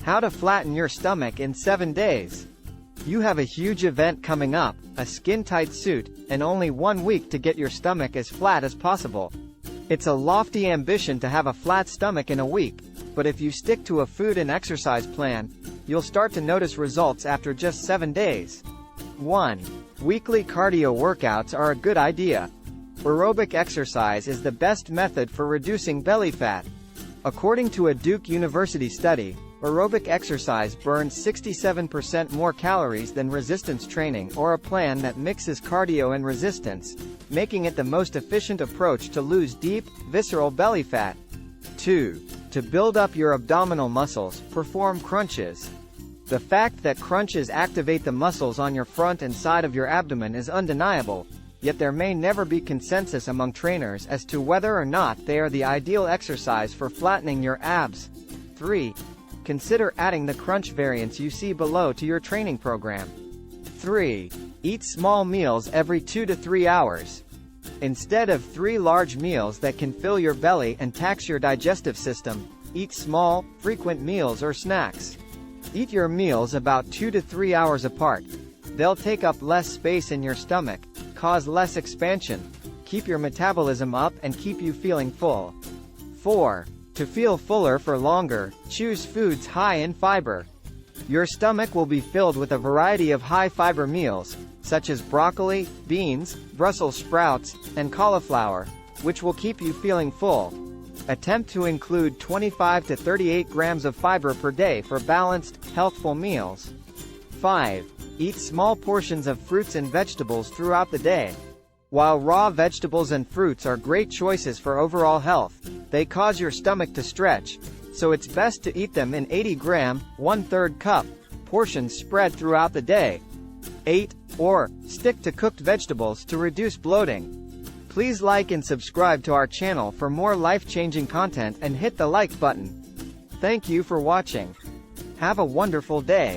How to flatten your stomach in 7 days. You have a huge event coming up, a skin-tight suit, and only 1 week to get your stomach as flat as possible. It's a lofty ambition to have a flat stomach in a week, but if you stick to a food and exercise plan, you'll start to notice results after just 7 days. 1. Weekly cardio workouts are a good idea. Aerobic exercise is the best method for reducing belly fat. According to a Duke University study, aerobic exercise burns 67% more calories than resistance training or a plan that mixes cardio and resistance, making it the most efficient approach to lose deep, visceral belly fat. 2. To build up your abdominal muscles, perform crunches. The fact that crunches activate the muscles on your front and side of your abdomen is undeniable, yet there may never be consensus among trainers as to whether or not they are the ideal exercise for flattening your abs. 3. Consider adding the crunch variants you see below to your training program. 3. Eat small meals every 2 to 3 hours. Instead of 3 large meals that can fill your belly and tax your digestive system, eat small, frequent meals or snacks. Eat your meals about 2 to 3 hours apart. They'll take up less space in your stomach, cause less expansion, keep your metabolism up and keep you feeling full. 4. To feel fuller for longer, choose foods high in fiber. Your stomach will be filled with a variety of high-fiber meals, such as broccoli, beans, Brussels sprouts, and cauliflower, which will keep you feeling full. Attempt to include 25 to 38 grams of fiber per day for balanced, healthful meals. 5. Eat small portions of fruits and vegetables throughout the day. While raw vegetables and fruits are great choices for overall health, they cause your stomach to stretch, so it's best to eat them in 80-gram, 1/3 cup, portions spread throughout the day. 8. Or, stick to cooked vegetables to reduce bloating. Please like and subscribe to our channel for more life-changing content and hit the like button. Thank you for watching. Have a wonderful day.